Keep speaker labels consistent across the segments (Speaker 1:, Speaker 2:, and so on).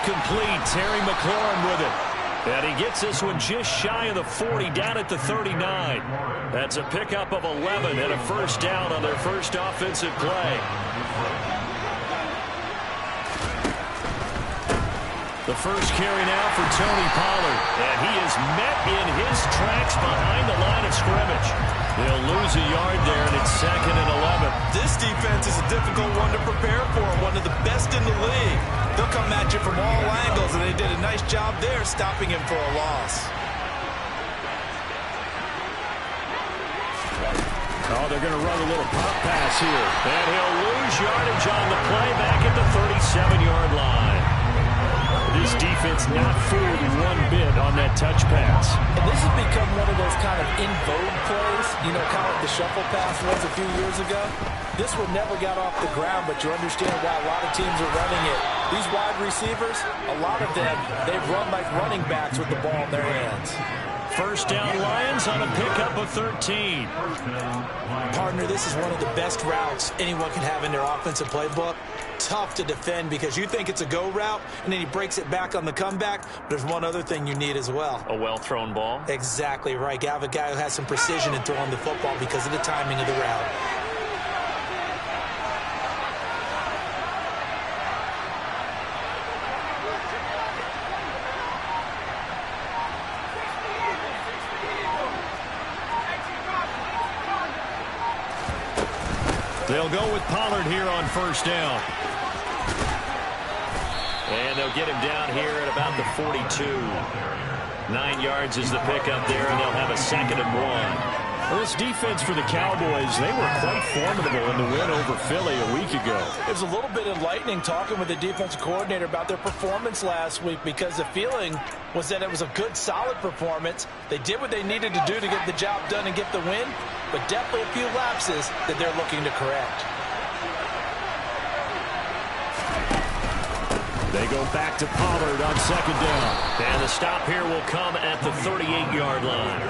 Speaker 1: complete. Terry McLaurin with it. And he gets this one just shy of the 40, down at the 39. That's a pickup of 11 and a first down on their first offensive play. The first carry now for Tony Pollard. And he is met in his tracks behind the line of scrimmage. They'll lose a yard there, and it's 2nd and 11.
Speaker 2: This defense is a difficult one to prepare for, one of the best in the league. They'll come at you from all angles, and they did a nice job there stopping him for a loss.
Speaker 1: Oh, they're going to run a little pop pass here. And he'll lose yardage on the play back at the 37-yard line. This defense not fooled one bit on that touch pass.
Speaker 3: And this has become one of those kind of in vogue plays, you know, kind of like the shuffle pass was a few years ago. This one never got off the ground, but you understand why a lot of teams are running it. These wide receivers, a lot of them, they've run like running backs with the ball in their hands.
Speaker 1: First down Lions on a pickup of 13.
Speaker 3: Partner, this is one of the best routes anyone can have in their offensive playbook. Tough to defend because you think it's a go route, and then he breaks it back on the comeback. But there's one other thing you need as well.
Speaker 1: A well-thrown ball?
Speaker 3: Exactly right. You have a guy who has some precision in throwing the football because of the timing of the route.
Speaker 1: They'll go with Pollard here on first down. And they'll get him down here at about the 42. 9 yards is the pickup there, and they'll have a 2nd and 1. Well, this defense for the Cowboys, they were quite formidable in the win over Philly a week ago.
Speaker 3: It was a little bit enlightening talking with the defensive coordinator about their performance last week because the feeling was that it was a good, solid performance. They did what they needed to do to get the job done and get the win, but definitely a few lapses that they're looking to correct.
Speaker 1: They go back to Pollard on 2nd down. And the stop here will come at the 38-yard line.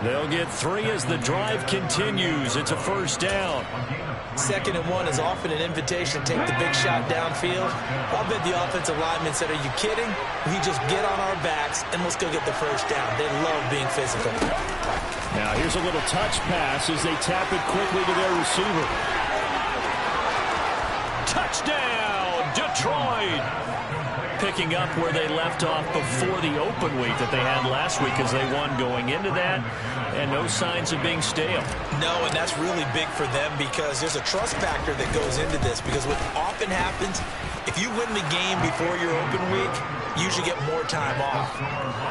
Speaker 1: They'll get 3 as the drive continues. It's a first down.
Speaker 3: 2nd and 1 is often an invitation to take the big shot downfield. I'll bet the offensive lineman said, are you kidding? We just get on our backs and let's go get the first down. They love being physical.
Speaker 1: Now here's a little touch pass as they tap it quickly to their receiver. Touchdown, Detroit! Picking up where they left off before the open week that they had last week as they won going into that, and no signs of being stale.
Speaker 3: No, and that's really big for them because there's a trust factor that goes into this because what often happens, if you win the game before your open week, you usually get more time off.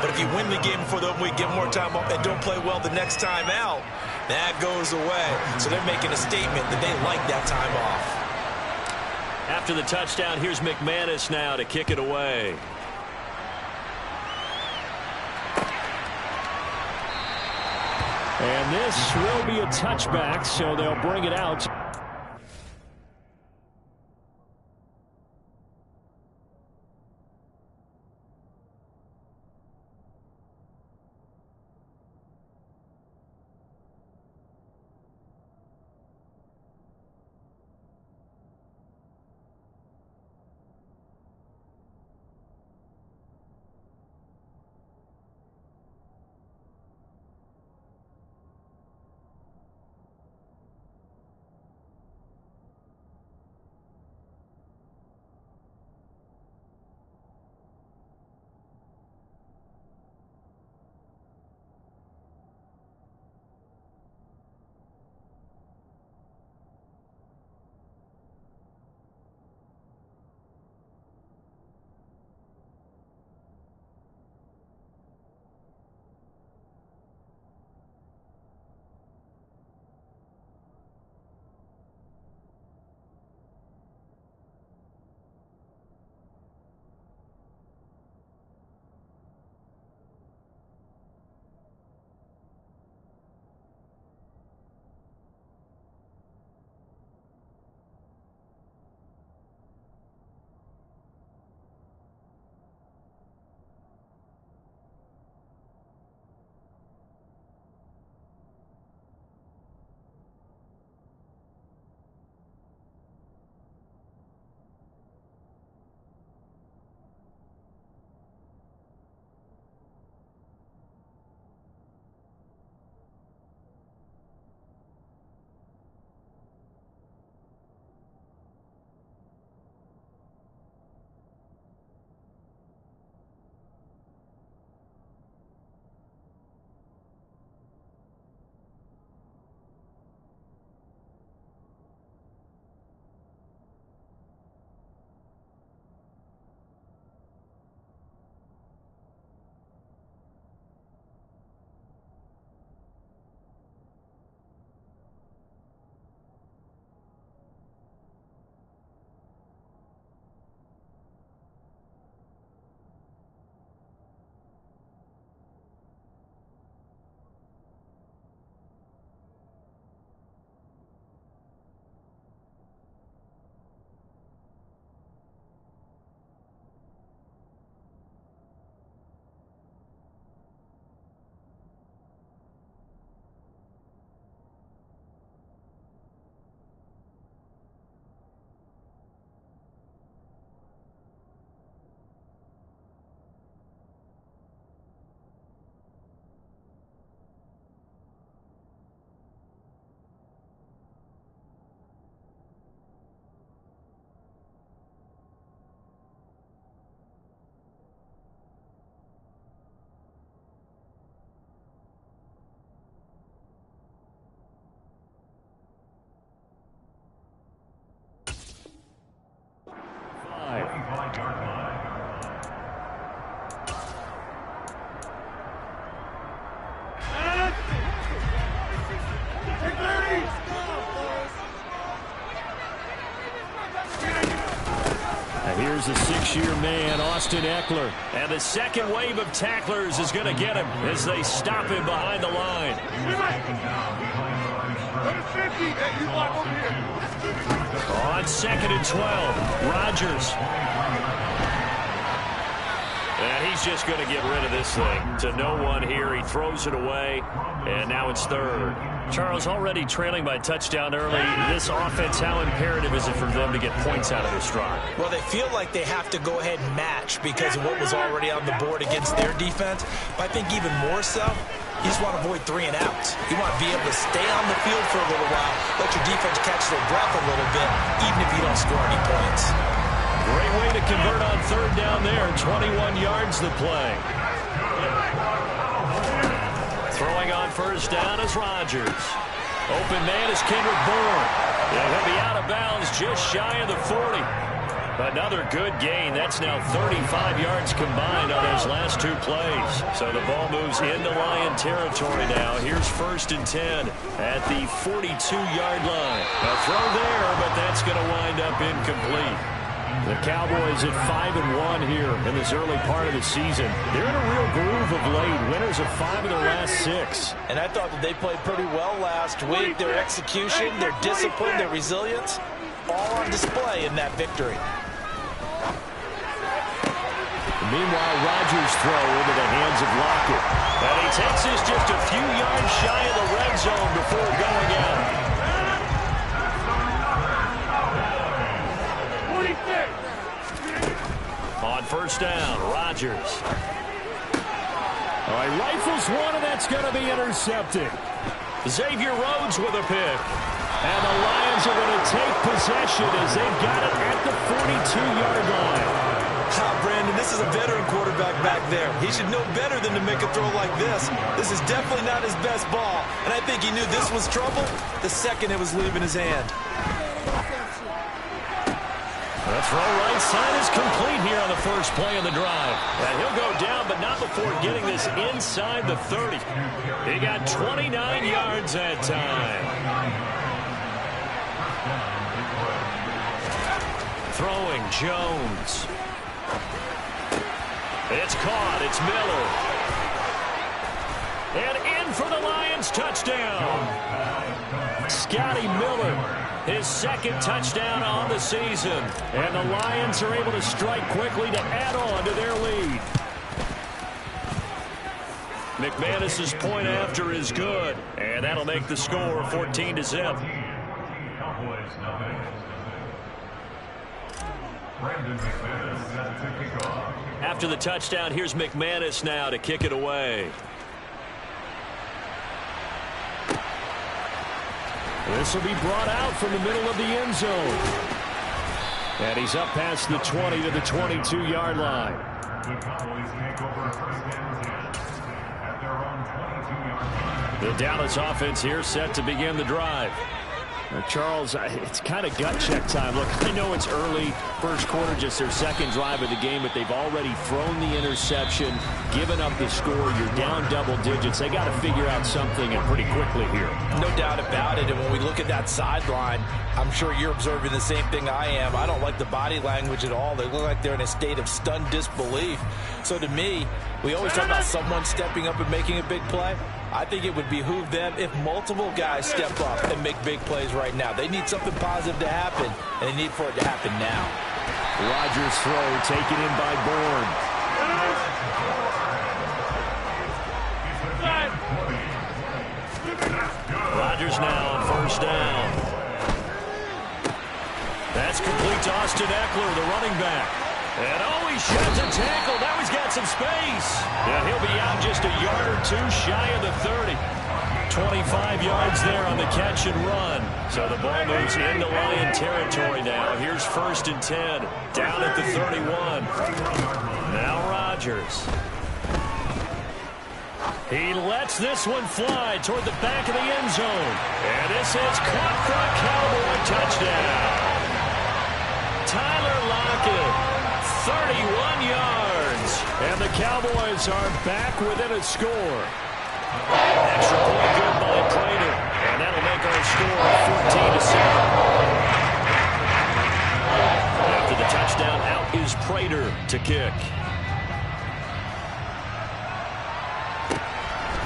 Speaker 3: But if you win the game before the open week, get more time off, and don't play well the next time out, that goes away. So they're making a statement that they like that time off.
Speaker 1: After the touchdown, here's McManus now to kick it away. And this will be a touchback, so they'll bring it out. Here's the 6-year man, Austin Eckler. And the second wave of tacklers is going to get him as they stop him behind the line. On 2nd and 12, Rodgers. And he's just going to get rid of this thing to no one here. He throws it away, and now it's 3rd. Charles, already trailing by touchdown early. This offense, how imperative is it for them to get points out of this drive?
Speaker 3: Well, they feel like they have to go ahead and match because of what was already on the board against their defense. But I think even more so, you just want to avoid 3 and outs. You want to be able to stay on the field for a little while, let your defense catch their breath a little bit, even if you don't score any points.
Speaker 1: Great way to convert on 3rd down there. 21 yards the play. Throwing on 1st down is Rodgers. Open man is Kendrick Bourne. And he'll be out of bounds just shy of the 40. Another good gain. That's now 35 yards combined on those last 2 plays. So the ball moves into Lion territory now. Here's 1st and 10 at the 42-yard line. A throw there, but that's going to wind up incomplete. The Cowboys at 5-1 here in this early part of the season. They're in a real groove of late. Winners of 5 of their last 6.
Speaker 3: And I thought that they played pretty well last week. Their execution, their discipline, their resilience, all on display in that victory.
Speaker 1: Meanwhile, Rodgers' throw into the hands of Lockett. And he takes this just a few yards shy of the red zone before going out. On 1st down, Rodgers. All right, rifles one, and that's going to be intercepted. Xavier Rhodes with a pick. And the Lions are going to take possession as they've got it at the 42-yard line.
Speaker 2: Brandon, this is a veteran quarterback back there. He should know better than to make a throw like this. This is definitely not his best ball. And I think he knew this was trouble the second it was leaving his hand.
Speaker 1: The throw right side is complete here on the first play of the drive. And he'll go down, but not before getting this inside the 30. He got 29 yards that time. Throwing Jones. It's caught. It's Miller. And in for the Lions touchdown. Scotty Miller, his 2nd touchdown on the season. And the Lions are able to strike quickly to add on to their lead. McManus's point after is good. And that'll make the score 14-0. After the touchdown, here's McManus now to kick it away. This will be brought out from the middle of the end zone. And he's up past the 20 to the 22-yard line. The Dallas offense here set to begin the drive. Charles, it's kind of gut check time. Look, I know it's early, first quarter, just their 2nd drive of the game, but they've already thrown the interception, given up the score. You're down double digits. They got to figure out something, and pretty quickly here.
Speaker 3: No doubt about it. And when we look at that sideline, I'm sure you're observing the same thing I am. I don't like the body language at all. They look like they're in a state of stunned disbelief. So to me, we always talk about someone stepping up and making a big play. I think it would behoove them if multiple guys step up and make big plays right now. They need something positive to happen, and they need for it to happen now.
Speaker 1: Rodgers' throw taken in by Bourne. Rodgers now on 1st down. That's complete to Austin Eckler, the running back. And oh, he shot to tackle. Now he's got some space. And he'll be out just a yard or 2 shy of the 30. 25 yards there on the catch and run. So the ball moves into Lion territory now. Here's 1st and 10. Down at the 31. Now Rodgers. He lets this one fly toward the back of the end zone. And this is caught for a Cowboy touchdown. Tyler Lockett. 31 yards. And the Cowboys are back within a score. Extra point good by Prater. And that'll make our score 14-7. After the touchdown, out is Prater to kick.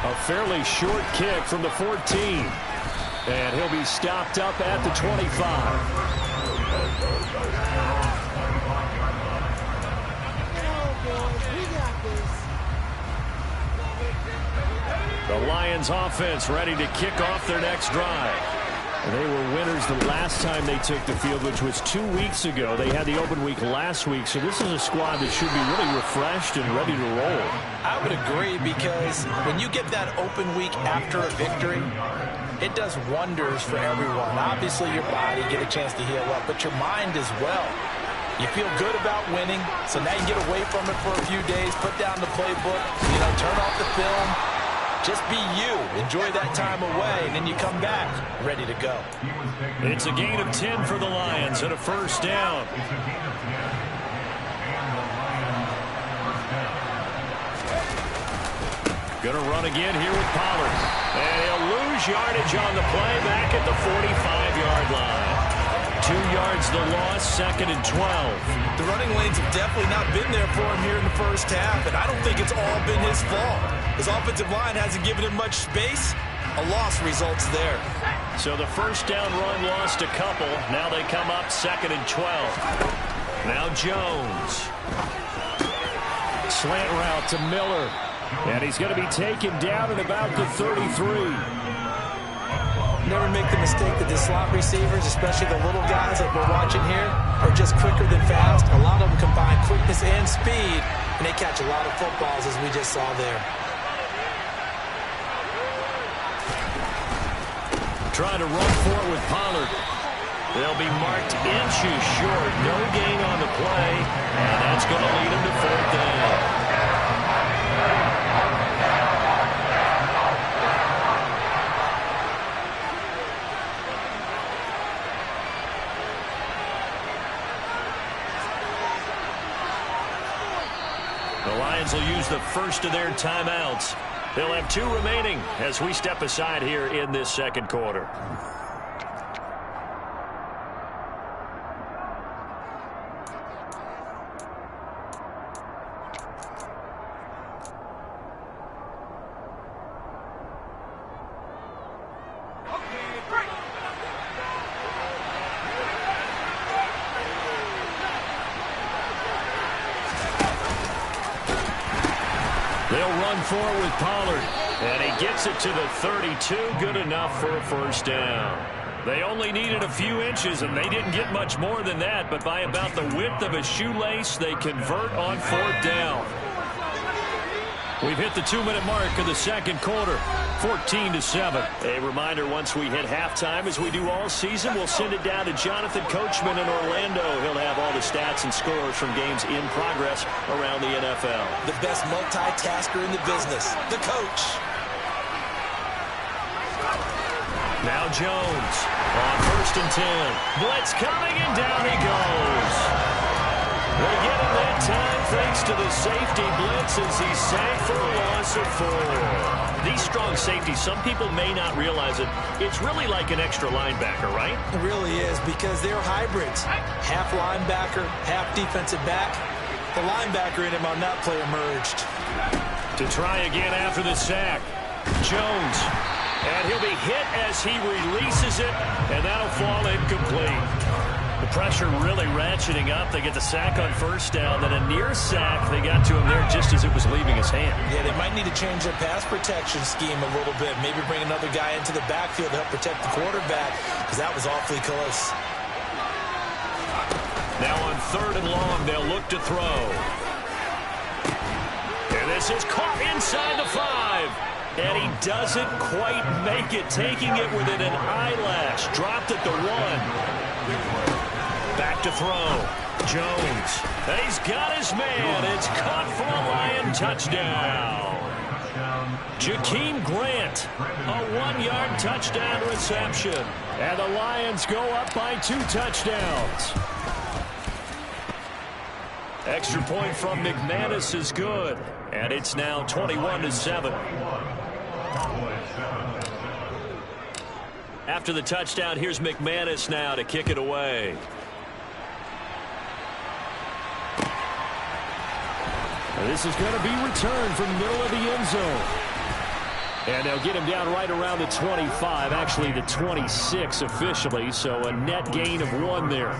Speaker 1: A fairly short kick from the 14. And he'll be stopped up at the 25. The Lions offense ready to kick off their next drive. They were winners the last time they took the field, which was 2 weeks ago. They had the open week last week, so this is a squad that should be really refreshed and ready to roll.
Speaker 3: I would agree, because when you get that open week after a victory, it does wonders for everyone. Obviously, your body get a chance to heal up, but your mind as well. You feel good about winning, so now you get away from it for a few days, put down the playbook, turn off the film. Just be you. Enjoy that time away, and then you come back ready to go.
Speaker 1: It's a gain of 10 for the Lions and a first down. Going to run again here with Pollard. And he'll lose yardage on the play back at the 45-yard line. 2 yards the loss, 2nd and 12.
Speaker 2: The running lanes have definitely not been there for him here in the first half, and I don't think it's all been his fault. His offensive line hasn't given him much space. A loss results there.
Speaker 1: So the first down run lost a couple. Now they come up 2nd and 12. Now Jones. Slant route to Miller. And he's going to be taken down at about the 33.
Speaker 3: Never make the mistake that the slot receivers, especially the little guys that we're watching here, are just quicker than fast. A lot of them combine quickness and speed, and they catch a lot of footballs, as we just saw there.
Speaker 1: Trying to run for it with Pollard. They'll be marked inches short. No gain on the play, and that's going to lead him to 4th down. The Lions will use the first of their timeouts. They'll have 2 remaining as we step aside here in this second quarter. They'll run forward with Pollard, and he gets it to the 32. Good enough for a first down. They only needed a few inches, and they didn't get much more than that, but by about the width of a shoelace, they convert on 4th down. We've hit the 2-minute mark of the second quarter, 14-7. A reminder, once we hit halftime, as we do all season, we'll send it down to Jonathan Coachman in Orlando. He'll have all the stats and scores from games in progress around the NFL.
Speaker 3: The best multitasker in the business, the coach.
Speaker 1: Now Jones on 1st and 10. Blitz coming, and down he goes. They get him that time thanks to the safety blitz as he sank for a loss of 4. These strong safeties, some people may not realize it. It's really like an extra linebacker, right?
Speaker 3: It really is, because they're hybrids. Half linebacker, half defensive back. The linebacker in him on that play emerged.
Speaker 1: To try again after the sack. Jones. And he'll be hit as he releases it, and that'll fall incomplete. The pressure really ratcheting up. They get the sack on 1st down, then a near sack. They got to him there just as it was leaving his hand.
Speaker 3: Yeah, they might need to change their pass protection scheme a little bit. Maybe bring another guy into the backfield to help protect the quarterback, because that was awfully close.
Speaker 1: Now on 3rd and long, they'll look to throw. And this is caught inside the 5. And he doesn't quite make it, taking it within an eyelash. Dropped at the 1. Back to throw. Jones. And he's got his man. It's caught for a Lion touchdown. Jakeem Grant, a 1-yard touchdown reception. And the Lions go up by 2 touchdowns. Extra point from McManus is good. And it's now 21-7. After the touchdown, here's McManus now to kick it away. This is going to be returned from the middle of the end zone. And they'll get him down right around the 25, actually the 26 officially, so a net gain of 1 there.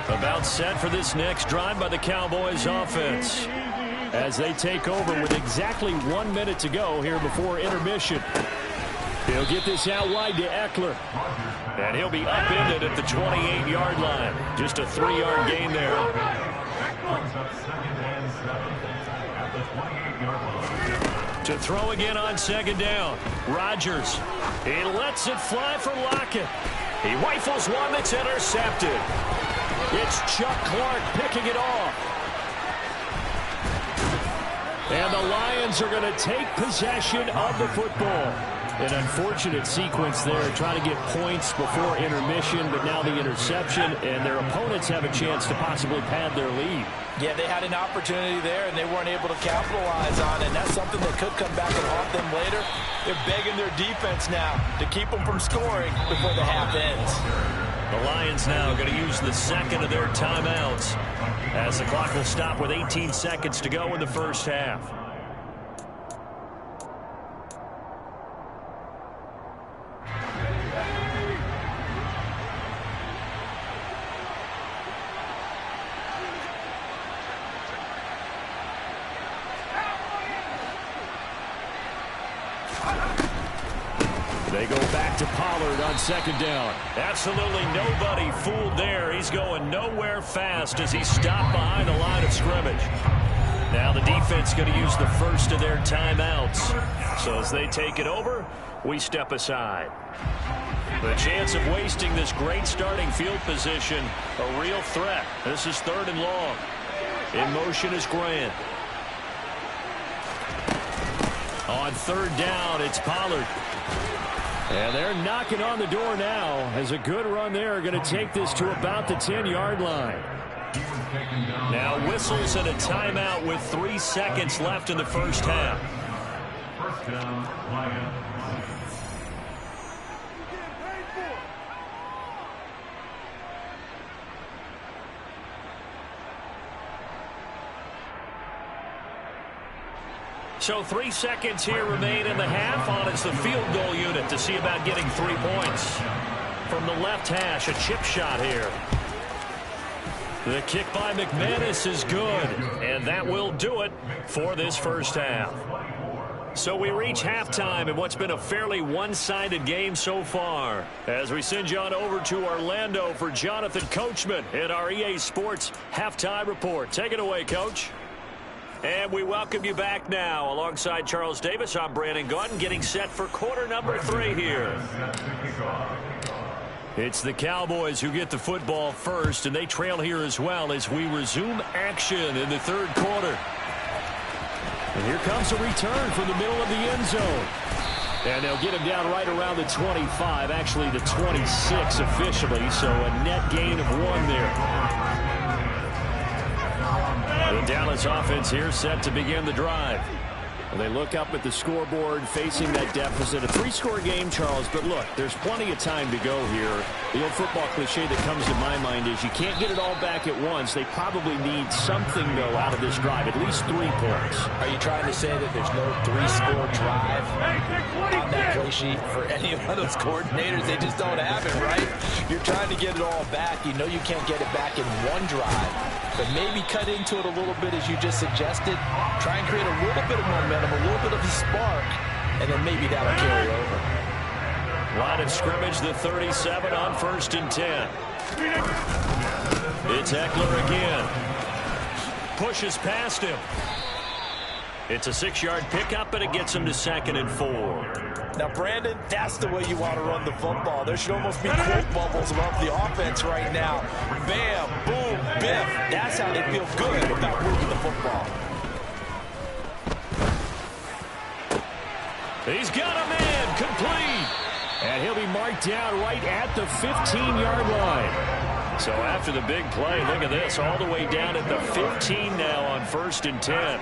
Speaker 1: About set for this next drive by the Cowboys offense as they take over with exactly 1 minute to go here before intermission. He'll get this out wide to Eckler. And he'll be upended at the 28-yard line. Just a 3-yard gain there. To throw again on second down. Rodgers. He lets it fly for Lockett. He rifles one that's intercepted. It's Chuck Clark picking it off. And the Lions are going to take possession of the football. An unfortunate sequence there, trying to get points before intermission, but now the interception, and their opponents have a chance to possibly pad their lead.
Speaker 3: Yeah, they had an opportunity there, and they weren't able to capitalize on it, and that's something that could come back and haunt them later. They're begging their defense now to keep them from scoring before the half ends.
Speaker 1: The Lions now going to use the second of their timeouts as the clock will stop with 18 seconds to go in the first half. They go back to Pollard on second down. Absolutely nobody fooled there. He's going nowhere fast as he stopped behind the line of scrimmage. Now the defense going to use the first of their timeouts. So as they take it over, we step aside. The chance of wasting this great starting field position, a real threat. This is 3rd and long. In motion is Grant. On 3rd down, it's Pollard. And they're knocking on the door now as a good run there going to take this to about the 10-yard line. Now whistles and a timeout with 3 seconds left in the first half. First down, Lions. So 3 seconds here remain in the half. On it's the field goal unit to see about getting 3 points. From the left hash, a chip shot here. The kick by McManus is good, and that will do it for this first half. So we reach halftime in what's been a fairly one-sided game so far. As we send you on over to Orlando for Jonathan Coachman in our EA Sports Halftime Report. Take it away, Coach. And we welcome you back now. Alongside Charles Davis, I'm Brandon Gaudin, getting set for quarter number 3 here. It's the Cowboys who get the football first, and they trail here as well as we resume action in the 3rd quarter. And here comes a return from the middle of the end zone. And they'll get him down right around the 25, actually the 26 officially, so a net gain of 1 there. The Dallas offense here set to begin the drive. Well, they look up at the scoreboard facing that deficit. A 3-score game, Charles, but look, there's plenty of time to go here. The old football cliche that comes to my mind is you can't get it all back at once. They probably need something, though, out of this drive, at least 3 points.
Speaker 3: Are you trying to say that there's no 3-score drive on that play sheet for any of those coordinators? They just don't have it, right? You're trying to get it all back. You know you can't get it back in 1 drive. But maybe cut into it a little bit as you just suggested. Try and create a little bit of momentum, a little bit of a spark, and then maybe that'll carry over.
Speaker 1: Line of scrimmage, the 37 on 1st and 10. It's Eckler again. Pushes past him. It's a 6-yard pickup, and it gets him to 2nd and 4.
Speaker 3: Now, Brandon, that's the way you want to run the football. There should almost be quote bubbles about the offense right now. Bam, boom, biff. That's how they feel good about moving the football.
Speaker 1: He's got a man, complete. And he'll be marked down right at the 15-yard line. So after the big play, look at this, all the way down at the 15 now on 1st and 10.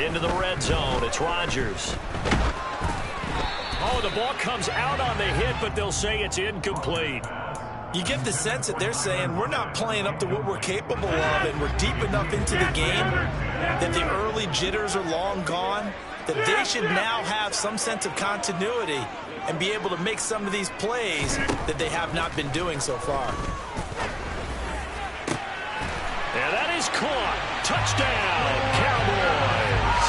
Speaker 1: Into the red zone, it's Rodgers. Oh, the ball comes out on the hit, but they'll say it's incomplete.
Speaker 3: You get the sense that they're saying we're not playing up to what we're capable of, and we're deep enough into the game that the early jitters are long gone, that they should now have some sense of continuity and be able to make some of these plays that they have not been doing so far.
Speaker 1: And that is caught. Touchdown, Cowboys.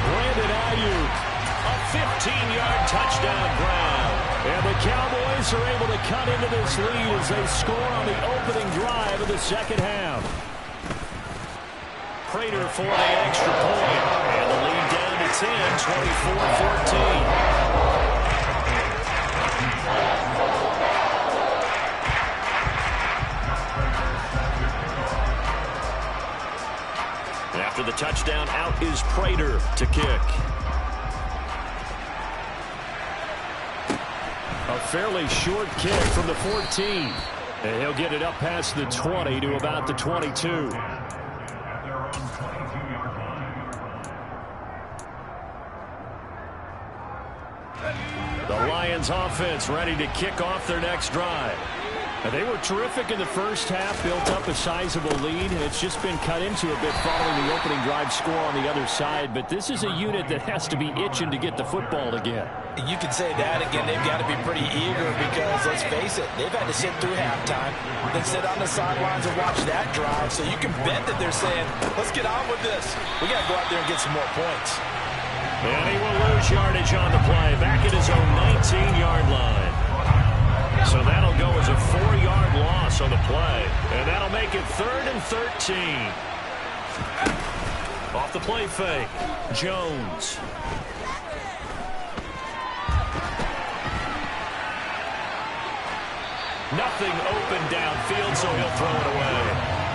Speaker 1: Brandon Ayuk, a 15-yard touchdown grab. And the Cowboys are able to cut into this lead as they score on the opening drive of the second half. Prater for the extra point. And the lead down to 10, 24-14. After the touchdown, out is Prater to kick. A fairly short kick from the 14. And he'll get it up past the 20 to about the 22. The Lions offense ready to kick off their next drive. And they were terrific in the first half, built up a sizable lead, and it's just been cut into a bit following the opening drive score on the other side. But this is a unit that has to be itching to get the football again.
Speaker 3: You can say that again. They've got to be pretty eager because, let's face it, they've had to sit through halftime, then sit on the sidelines and watch that drive. So you can bet that they're saying, let's get on with this. We got to go out there and get some more points.
Speaker 1: And he will lose yardage on the play, back at his own 19-yard line. So that'll go as a 4-yard loss on the play. And that'll make it 3rd and 13. Off the play fake, Jones. Nothing open downfield, so he'll throw it away.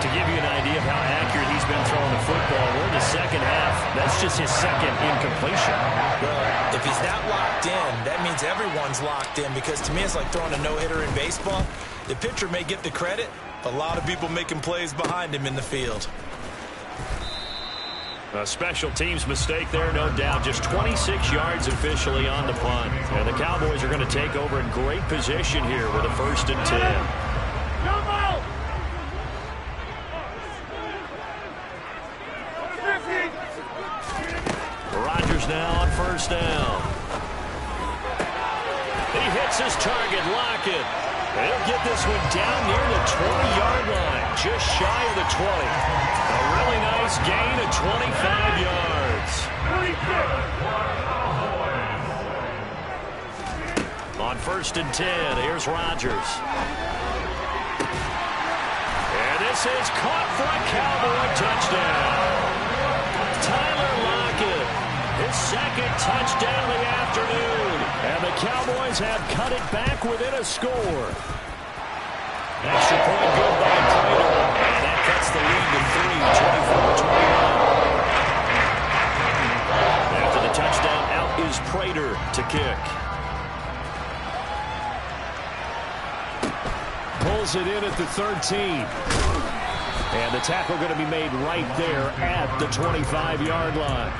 Speaker 1: To give you an idea of how accurate he's been throwing the football, we're in the second half. That's just his second incompletion.
Speaker 3: Well, if he's not locked in, that means everyone's locked in, because to me it's like throwing a no-hitter in baseball. The pitcher may get the credit, but a lot of people making plays behind him in the field.
Speaker 1: A special teams mistake there, no doubt. Just 26 yards officially on the punt. And the Cowboys are going to take over in great position here with a 1st and 10. Rodgers now on 1st down. He hits his target, Lockett. He'll get this one down near the 20-yard line, just shy of the 20. A really nice gain of 25 yards. On 1st and 10, here's Rodgers. And this is caught for a Cowboy touchdown. Tyler Lockett, his 2nd touchdown of the afternoon. And the Cowboys have cut it back within a score. Extra point good by Prater. And that cuts the lead to 3, 24-21. After the touchdown, out is Prater to kick. Pulls it in at the 13. And the tackle going to be made right there at the 25-yard line.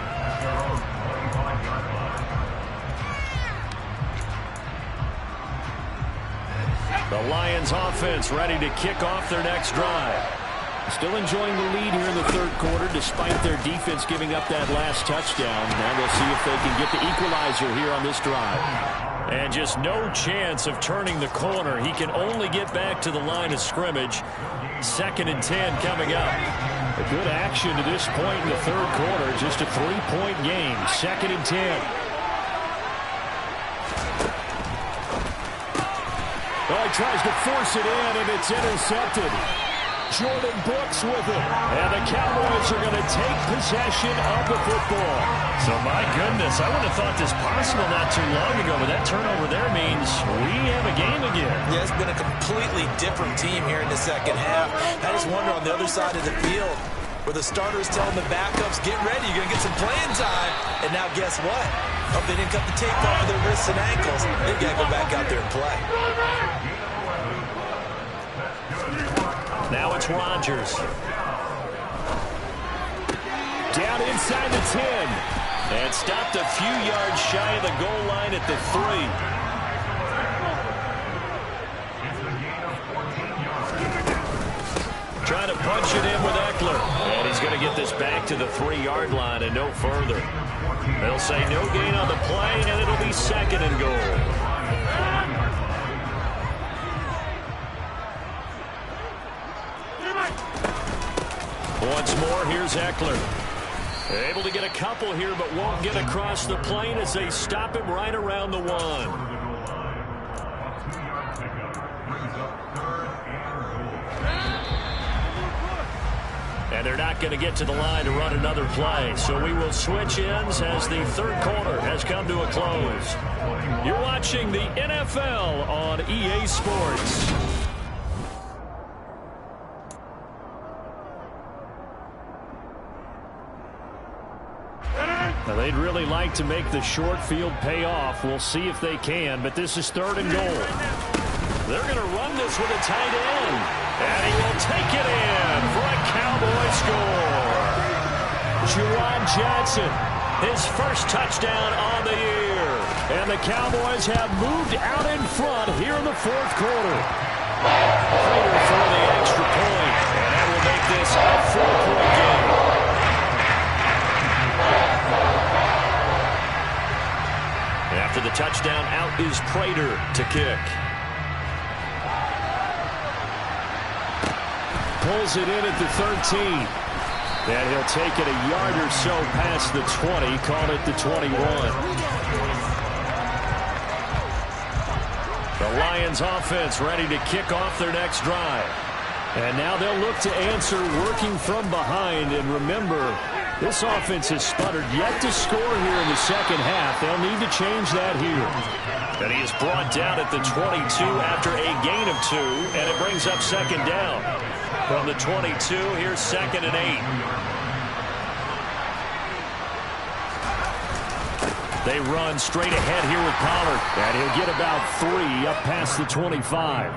Speaker 1: The Lions offense ready to kick off their next drive. Still enjoying the lead here in the 3rd quarter despite their defense giving up that last touchdown. Now we'll see if they can get the equalizer here on this drive. And just no chance of turning the corner. He can only get back to the line of scrimmage. 2nd and 10 coming up. A good action to this point in the 3rd quarter. Just a 3-point game. 2nd and 10. Well, he tries to force it in, and it's intercepted. Jordan Brooks with it. And the Cowboys are going to take possession of the football. So, my goodness, I wouldn't have thought this possible not too long ago, but that turnover there means we have a game again.
Speaker 3: Yeah, it's been a completely different team here in the second half. I just wonder on the other side of the field where the starters telling the backups, get ready, you're going to get some playing time. And now guess what? Oh, they didn't cut the tape off of their wrists and ankles. They've got to go back out there and play.
Speaker 1: Now it's Rodgers. Down inside the 10. And stopped a few yards shy of the goal line at the 3. back to the 3-yard line and no further. They'll say no gain on the play, and it'll be 2nd and goal. Once more, here's Eckler. Able to get a couple here, but won't get across the plane as they stop him right around the 1. And they're not going to get to the line to run another play. So we will switch ends as the 3rd quarter has come to a close. You're watching the NFL on EA Sports. Now, they'd really like to make the short field pay off. We'll see if they can, but this is 3rd and goal. They're going to run this with a tight end. And he will take it in for a Cowboy score. Juwan Johnson, his first touchdown on the year. And the Cowboys have moved out in front here in the 4th quarter. Prater for the extra point. And that will make this a 4-point game. After the touchdown, out is Prater to kick. Pulls it in at the 13. And he'll take it a yard or so past the 20. Call it the 21. The Lions offense ready to kick off their next drive. And now they'll look to answer working from behind. And remember, this offense has sputtered yet to score here in the 2nd half. They'll need to change that here. And he is brought down at the 22 after a gain of 2. And it brings up 2nd down. From the 22, here's 2nd and 8. They run straight ahead here with Pollard. And he'll get about 3 up past the 25.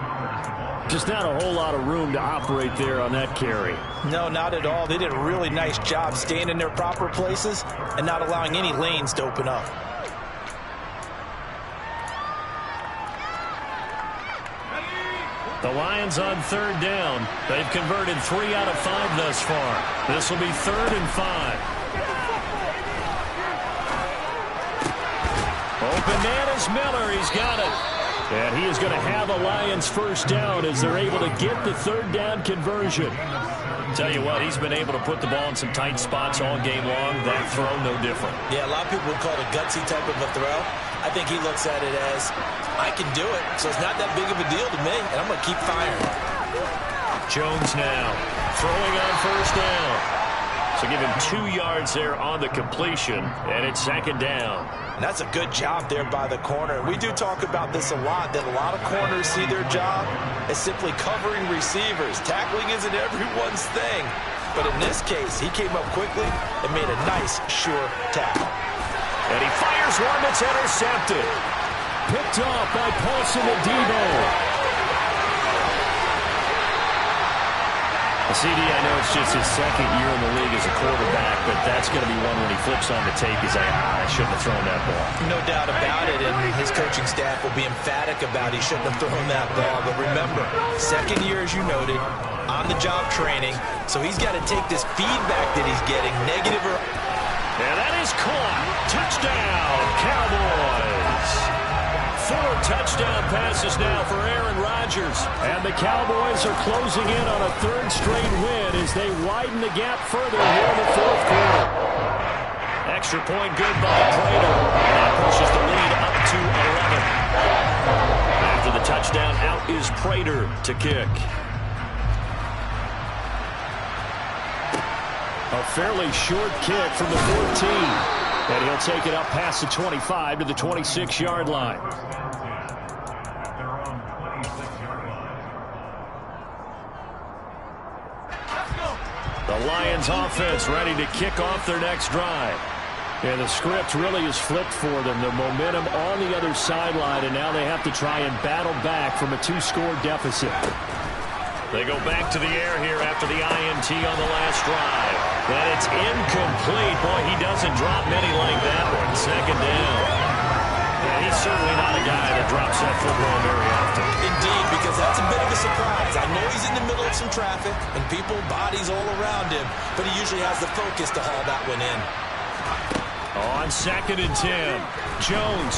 Speaker 1: Just not a whole lot of room to operate there on that carry.
Speaker 3: No, not at all. They did a really nice job staying in their proper places and not allowing any lanes to open up.
Speaker 1: The Lions on 3rd down. They've converted 3 out of 5 thus far. This will be 3rd and 5. Open man is Miller. He's got it. And he is going to have a Lions first down as they're able to get the 3rd down conversion. Tell you what, he's been able to put the ball in some tight spots all game long. That throw, no different.
Speaker 3: Yeah, a lot of people would call it a gutsy type of a throw. I think he looks at it as, I can do it, so it's not that big of a deal to me, and I'm going to keep firing.
Speaker 1: Jones now throwing on first down. So give him 2 yards there on the completion, and it's 2nd down.
Speaker 3: And that's a good job there by the corner. We do talk about this a lot, that a lot of corners see their job as simply covering receivers. Tackling isn't everyone's thing. But in this case, he came up quickly and made a nice, sure tackle.
Speaker 1: And he fires one that's intercepted. Picked off by Paulson Adebo. CD, I know it's just his 2nd year in the league as a quarterback, but that's going to be one when he flips on the tape. He's like, I shouldn't have thrown that ball.
Speaker 3: No doubt about it, and his coaching staff will be emphatic about he shouldn't have thrown that ball. But remember, 2nd year, as you noted, on-the-job training, so he's got to take this feedback that he's getting, negative or...
Speaker 1: And that is caught. Touchdown, Cowboys. 4 touchdown passes now for Aaron Rodgers. And the Cowboys are closing in on a 3rd straight win as they widen the gap further here in the 4th quarter. Extra point good by Prater. And that pushes the lead up to 11. After the touchdown, out is Prater to kick. A fairly short kick from the 14. And he'll take it up past the 25 to the 26-yard line. The Lions offense ready to kick off their next drive. And the script really is flipped for them. The momentum on the other sideline, and now they have to try and battle back from a 2-score deficit. They go back to the air here after the INT on the last drive. And it's incomplete. Boy, he doesn't drop many like that one. 2nd down. Yeah, he's certainly not a guy that drops that football very often.
Speaker 3: Indeed, because that's a bit of a surprise. I know he's in the middle of some traffic and people, bodies all around him, but he usually has the focus to haul that one in.
Speaker 1: On 2nd and 10, Jones.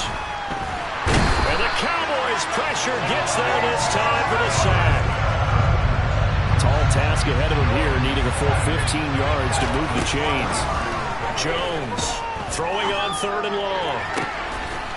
Speaker 1: And the Cowboys pressure gets there this time for the sack. Tall task ahead of him here, needing a full 15 yards to move the chains. Jones throwing on 3rd and long.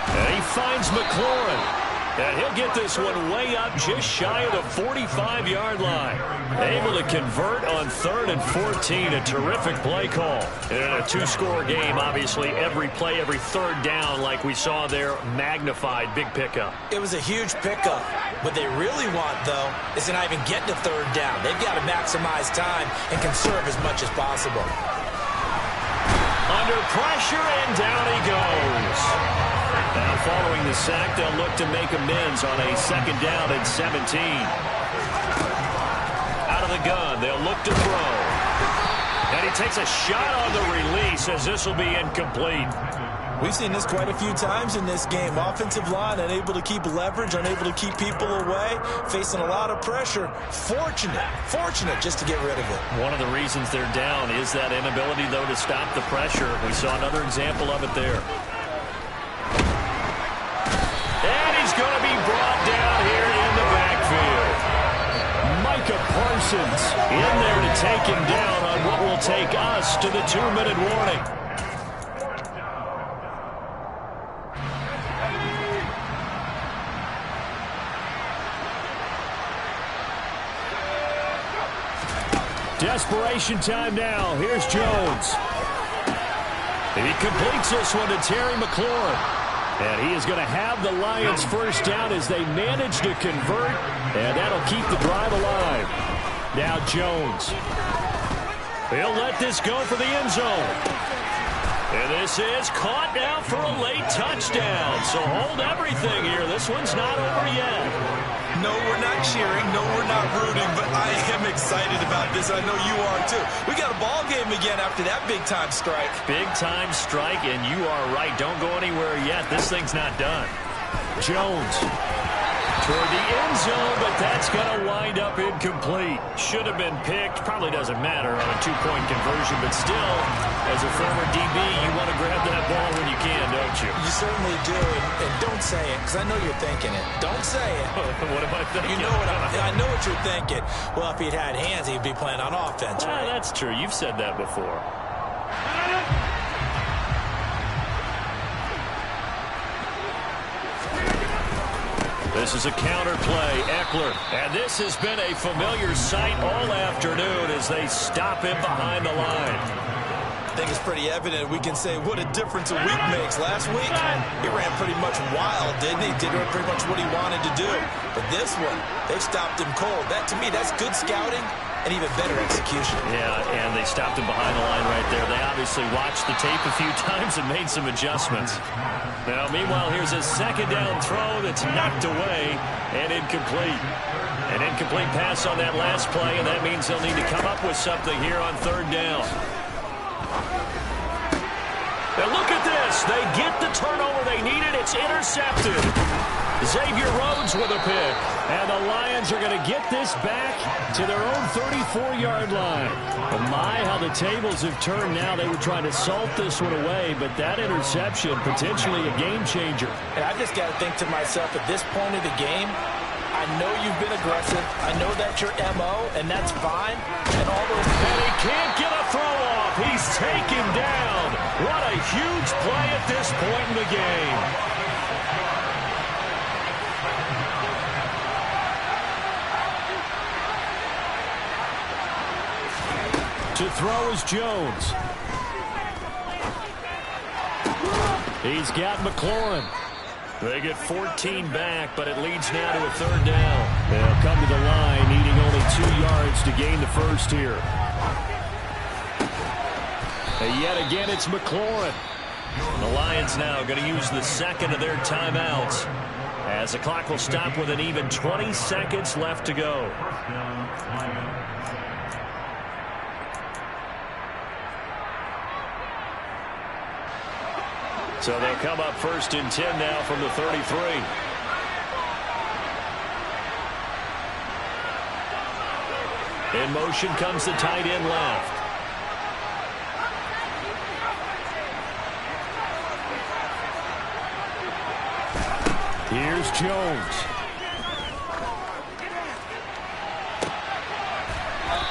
Speaker 1: And he finds McLaurin. And he'll get this one way up just shy of the 45-yard line. Able to convert on 3rd and 14. A terrific play call. And in a two-score game, obviously, every play, every 3rd down, like we saw there, magnified. Big pickup.
Speaker 3: It was a huge pickup. What they really want, though, is to not even get to 3rd down. They've got to maximize time and conserve as much as possible.
Speaker 1: Under pressure, and down he goes. Now, following the sack, they'll look to make amends on a 2nd down and 17. Out of the gun, they'll look to throw. And he takes a shot on the release as this will be incomplete.
Speaker 3: We've seen this quite a few times in this game. Offensive line unable to keep leverage, unable to keep people away, facing a lot of pressure. Fortunate just to get rid of it.
Speaker 1: One of the reasons they're down is that inability, though, to stop the pressure. We saw another example of it there. And he's going to be brought down here in the backfield. Micah Parsons in there to take him down on what will take us to the 2-minute warning. Desperation time now. Here's Jones. And he completes this one to Terry McLaurin. And he is going to have the Lions first down as they manage to convert. And that'll keep the drive alive. Now Jones. He'll let this go for the end zone. And this is caught now for a late touchdown. So hold everything here. This one's not over yet.
Speaker 2: No, we're not cheering. No, we're not rooting. But I am excited about this. I know you are, too. We got a ball game again after that big-time strike.
Speaker 1: Big-time strike, and you are right. Don't go anywhere yet. This thing's not done. Jones toward the end zone, but that's going to wind up incomplete. Should have been picked. Probably doesn't matter on a two-point conversion, but still, as a former DB, you want to grab that ball when you can, don't you?
Speaker 3: You certainly do, and don't say it, because I know you're thinking it. Don't say it.
Speaker 1: What am I thinking?
Speaker 3: You know what I know what you're thinking. Well, if he'd had hands, he'd be playing on offense.
Speaker 1: Right? That's true. You've said that before. This is a counter play. Eckler. And this has been a familiar sight all afternoon as they stop him behind the line.
Speaker 3: I think it's pretty evident. We can say what a difference a week makes. Last week, he ran pretty much wild, didn't he? Did pretty much what he wanted to do. But this one, they've stopped him cold. That, to me, that's good scouting and even better execution.
Speaker 1: Yeah, and they stopped him behind the line right there. They obviously watched the tape a few times and made some adjustments. Now, meanwhile, here's a 2nd down throw that's knocked away and incomplete. An incomplete pass on that last play, and that means they'll need to come up with something here on 3rd down. Now look at this. They get the turnover they needed. It's intercepted. Xavier Rhodes with a pick. And the Lions are going to get this back to their own 34-yard line. But my, how the tables have turned now. They were trying to salt this one away, but that interception, potentially a game changer.
Speaker 3: And I just got to think to myself, at this point of the game, I know you've been aggressive. I know that's your MO, and that's fine. And all those...
Speaker 1: And he can't get a throw off. He's taken down. What a huge play at this point in the game. To throw is Jones. He's got McLaurin. They get 14 back, but it leads now to a 3rd down. They'll come to the line, needing only 2 yards to gain the first here. And yet again, it's McLaurin. The Lions now going to use the 2nd of their timeouts, as the clock will stop with an even 20 seconds left to go. So they'll come up 1st and 10 now from the 33. In motion comes the tight end left. Here's Jones.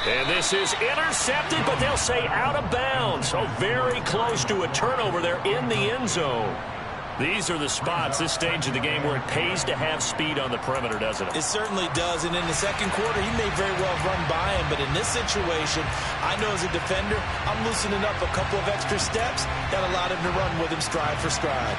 Speaker 1: And this is intercepted, but they'll say out of bounds. So very close to a turnover there in the end zone. These are the spots, this stage of the game, where it pays to have speed on the perimeter, doesn't it?
Speaker 3: It certainly does. And in the second quarter, he may very well run by him. But in this situation, I know as a defender, I'm loosening up a couple of extra steps that allowed him to run with him stride for stride.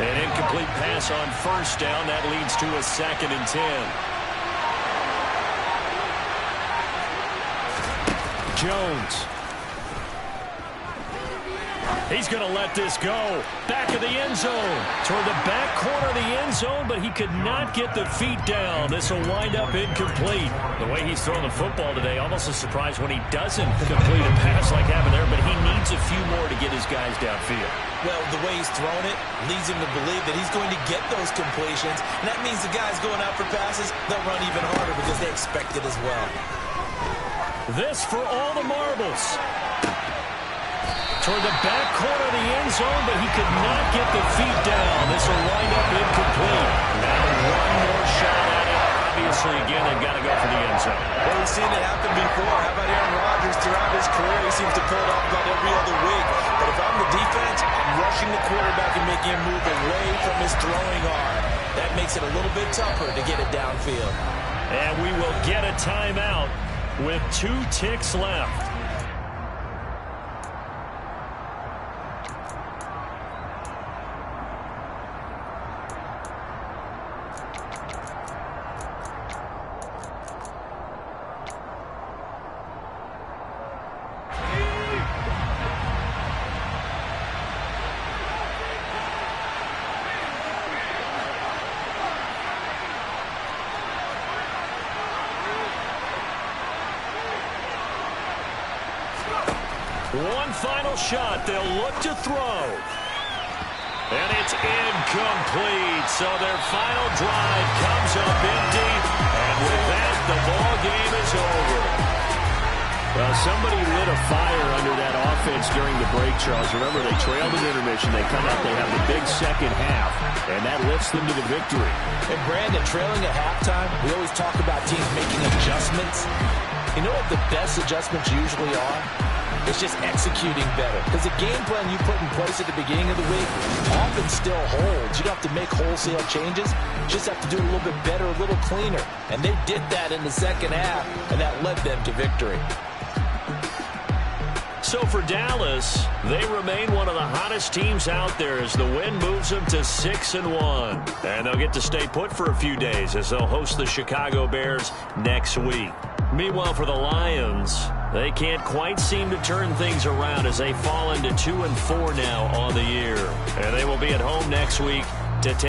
Speaker 1: An incomplete pass on 1st down. That leads to a 2nd and 10. Jones. He's going to let this go. Back of the end zone. Toward the back corner of the end zone, but he could not get the feet down. This will wind up incomplete. The way he's throwing the football today, almost a surprise when he doesn't complete a pass like happened there, but he needs a few more to get his guys downfield.
Speaker 3: Well, the way he's thrown it leads him to believe that he's going to get those completions, and that means the guys going out for passes, they'll run even harder because they expect it as well.
Speaker 1: This for all the marbles. Toward the back corner of the end zone, but he could not get the feet down. This will wind up incomplete. Now one more shot at it. Obviously, again, they've got to go for the end zone.
Speaker 2: Well, we've seen it happen before. How about Aaron Rodgers throughout his career? He seems to pull it off about every other week. But if I'm the defense, I'm rushing the quarterback and making him move away from his throwing arm. That makes it a little bit tougher to get it downfield.
Speaker 1: And we will get a timeout with 2 ticks left. One final shot. They'll look to throw. And it's incomplete. So their final drive comes up empty. And with that, the ball game is over. Well, somebody lit a fire under that offense during the break, Charles. Remember, they trailed in intermission. They come out, they have the big second half, and that lifts them to the victory.
Speaker 3: And Brandon, trailing at halftime, we always talk about teams making adjustments. You know what the best adjustments usually are? It's just executing better. Because the game plan you put in place at the beginning of the week often still holds. You don't have to make wholesale changes. You just have to do it a little bit better, a little cleaner. And they did that in the second half, and that led them to victory.
Speaker 1: So for Dallas, they remain one of the hottest teams out there as the win moves them to 6-1. And they'll get to stay put for a few days as they'll host the Chicago Bears next week. Meanwhile, for the Lions, they can't quite seem to turn things around as they fall into 2-4 now on the year. And they will be at home next week to take